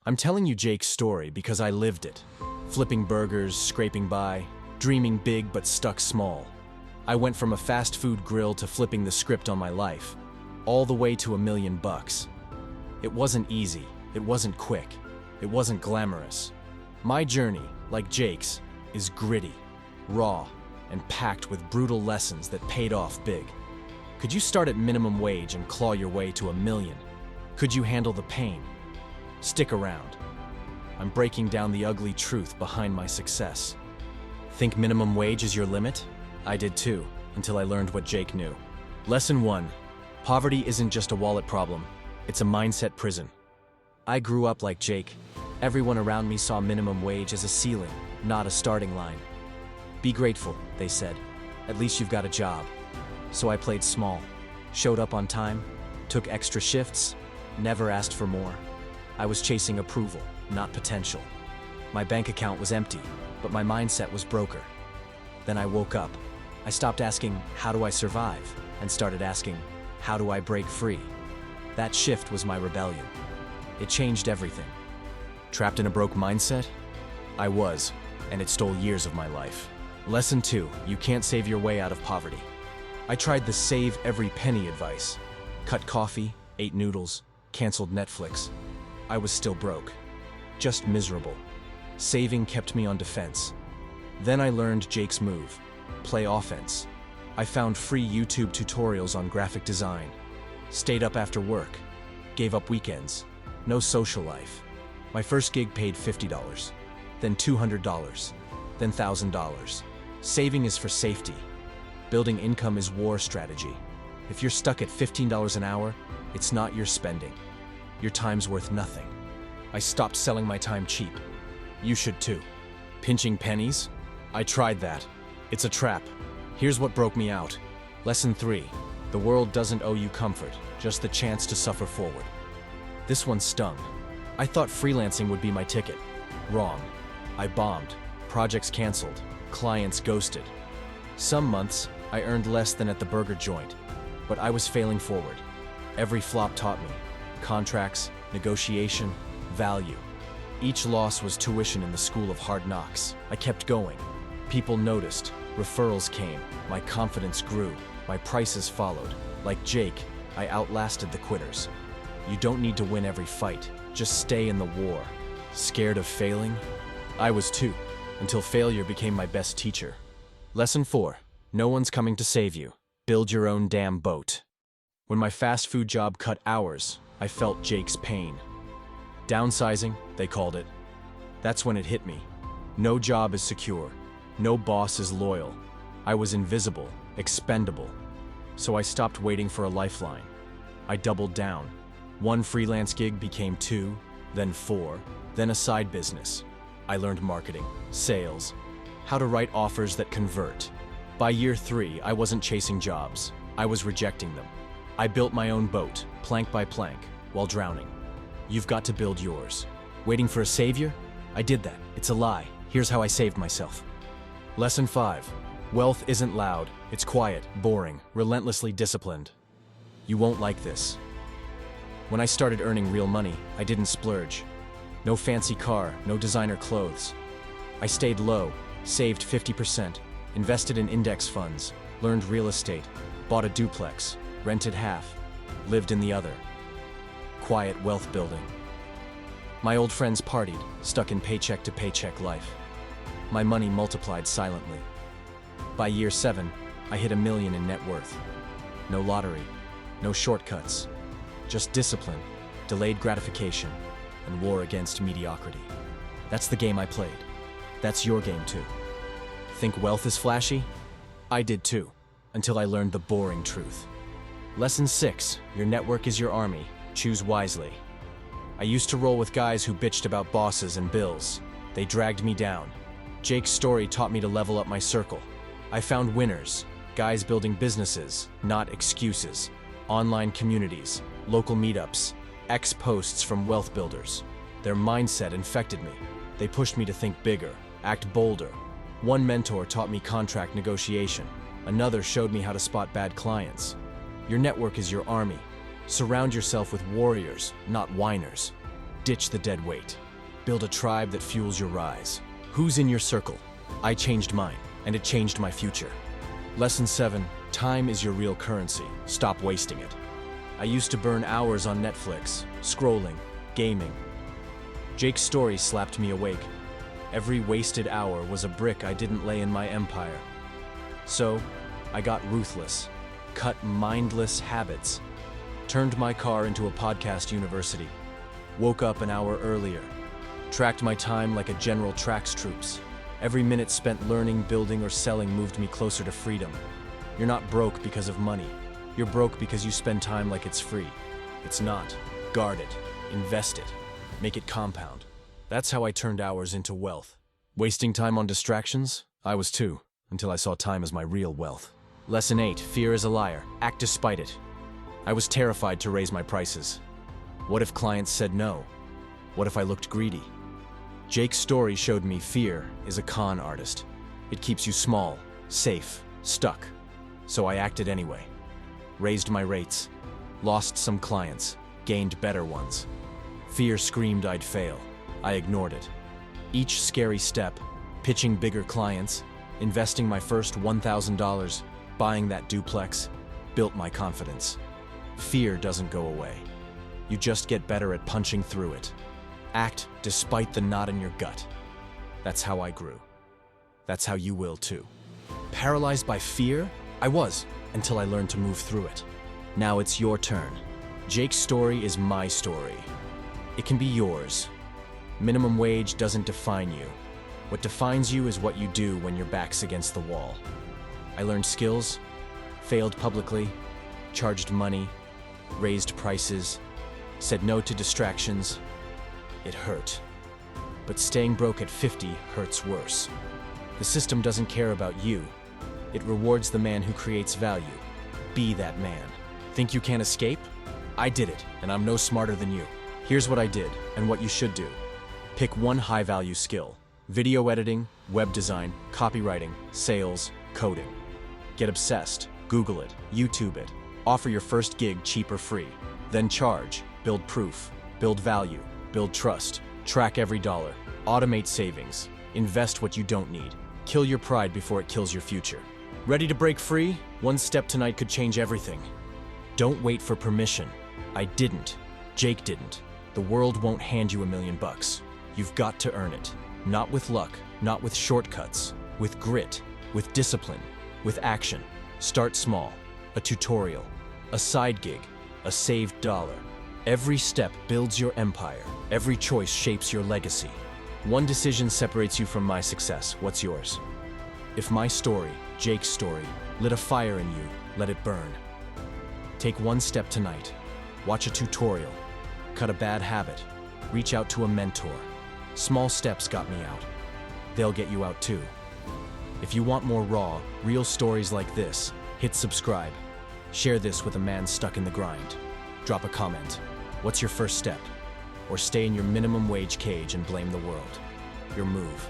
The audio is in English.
I'm telling you Jake's story because I lived it. Flipping burgers, scraping by, dreaming big but stuck small. I went from a fast food grill to flipping the script on my life, all the way to $1 million. It wasn't easy, it wasn't quick, it wasn't glamorous. My journey, like Jake's, is gritty, raw, and packed with brutal lessons that paid off big. Could you start at minimum wage and claw your way to $1 million? Could you handle the pain? Stick around. I'm breaking down the ugly truth behind my success. Think minimum wage is your limit? I did too, until I learned what Jake knew. Lesson 1. Poverty isn't just a wallet problem, it's a mindset prison. I grew up like Jake. Everyone around me saw minimum wage as a ceiling, not a starting line. Be grateful, they said. At least you've got a job. So I played small, showed up on time, took extra shifts, never asked for more. I was chasing approval, not potential. My bank account was empty, but my mindset was broker. Then I woke up. I stopped asking, how do I survive? And started asking, how do I break free? That shift was my rebellion. It changed everything. Trapped in a broke mindset? I was, and it stole years of my life. Lesson 2, you can't save your way out of poverty. I tried the save every penny advice. Cut coffee, ate noodles, canceled Netflix. I was still broke, just miserable. Saving kept me on defense. Then I learned Jake's move, play offense. I found free YouTube tutorials on graphic design, stayed up after work, gave up weekends, no social life. My first gig paid $50, then $200, then $1,000. Saving is for safety. Building income is war strategy. If you're stuck at $15 an hour, it's not your spending. Your time's worth nothing. I stopped selling my time cheap. You should too. Pinching pennies? I tried that. It's a trap. Here's what broke me out. Lesson 3. The world doesn't owe you comfort, just the chance to suffer forward. This one stung. I thought freelancing would be my ticket. Wrong. I bombed. Projects canceled. Clients ghosted. Some months, I earned less than at the burger joint, but I was failing forward. Every flop taught me. Contracts, negotiation, value. Each loss was tuition in the school of hard knocks. I kept going. People noticed. Referrals came. My confidence grew. My prices followed. Like Jake, I outlasted the quitters. You don't need to win every fight. Just stay in the war. Scared of failing? I was too, until failure became my best teacher. Lesson 4. No one's coming to save you. Build your own damn boat. When my fast food job cut hours, I felt Jake's pain. Downsizing, they called it. That's when it hit me. No job is secure. No boss is loyal. I was invisible, expendable. So I stopped waiting for a lifeline. I doubled down. One freelance gig became 2, then 4, then a side business. I learned marketing, sales, how to write offers that convert. By year 3, I wasn't chasing jobs. I was rejecting them. I built my own boat, plank by plank, while drowning. You've got to build yours. Waiting for a savior? I did that. It's a lie. Here's how I saved myself. Lesson 5. Wealth isn't loud. It's quiet, boring, relentlessly disciplined. You won't like this. When I started earning real money, I didn't splurge. No fancy car, no designer clothes. I stayed low, saved 50%, invested in index funds, learned real estate, bought a duplex, rented half, lived in the other. Quiet wealth building. My old friends partied, stuck in paycheck to paycheck life. My money multiplied silently. By year 7, I hit $1 million in net worth. No lottery, no shortcuts, just discipline, delayed gratification, and war against mediocrity. That's the game I played. That's your game too. Think wealth is flashy? I did too, until I learned the boring truth. Lesson 6, your network is your army. Choose wisely. I used to roll with guys who bitched about bosses and bills. They dragged me down. Jake's story taught me to level up my circle. I found winners, guys building businesses, not excuses. Online communities, local meetups, posts from wealth builders. Their mindset infected me. They pushed me to think bigger, act bolder. One mentor taught me contract negotiation. Another showed me how to spot bad clients. Your network is your army. Surround yourself with warriors, not whiners. Ditch the dead weight. Build a tribe that fuels your rise. Who's in your circle? I changed mine, and it changed my future. Lesson 7. Time is your real currency. Stop wasting it. I used to burn hours on Netflix, scrolling, gaming. Jake's story slapped me awake. Every wasted hour was a brick I didn't lay in my empire. So, I got ruthless, cut mindless habits, turned my car into a podcast university, woke up an hour earlier, tracked my time like a general tracks troops. Every minute spent learning, building, or selling moved me closer to freedom. You're not broke because of money. You're broke because you spend time like it's free. It's not. Guard it. Invest it. Make it compound. That's how I turned hours into wealth. Wasting time on distractions? I was too, until I saw time as my real wealth. Lesson 8. Fear is a liar. Act despite it. I was terrified to raise my prices. What if clients said no? What if I looked greedy? Jake's story showed me fear is a con artist. It keeps you small, safe, stuck. So I acted anyway. Raised my rates, lost some clients, gained better ones. Fear screamed I'd fail. I ignored it. Each scary step, pitching bigger clients, investing my first $1,000, buying that duplex, built my confidence. Fear doesn't go away. You just get better at punching through it. Act despite the knot in your gut. That's how I grew. That's how you will too. Paralyzed by fear? I was, until I learned to move through it. Now it's your turn. Jake's story is my story. It can be yours. Minimum wage doesn't define you. What defines you is what you do when your back's against the wall. I learned skills, failed publicly, charged money, raised prices, said no to distractions. It hurt. But staying broke at 50 hurts worse. The system doesn't care about you. It rewards the man who creates value. Be that man. Think you can't escape? I did it, and I'm no smarter than you. Here's what I did, and what you should do. Pick one high-value skill. Video editing, web design, copywriting, sales, coding. Get obsessed. Google it. YouTube it. Offer your first gig cheap or free. Then charge. Build proof. Build value. Build trust. Track every dollar. Automate savings. Invest what you don't need. Kill your pride before it kills your future. Ready to break free? One step tonight could change everything. Don't wait for permission. I didn't. Jake didn't. The world won't hand you $1 million. You've got to earn it. Not with luck, not with shortcuts, with grit, with discipline, with action. Start small. A tutorial, a side gig, a saved dollar. Every step builds your empire. Every choice shapes your legacy. One decision separates you from my success. What's yours? If my story, Jake's story, lit a fire in you, let it burn. Take one step tonight. Watch a tutorial. Cut a bad habit. Reach out to a mentor. Small steps got me out. They'll get you out too. If you want more raw, real stories like this, hit subscribe. Share this with a man stuck in the grind. Drop a comment. What's your first step? Or stay in your minimum wage cage and blame the world. Your move.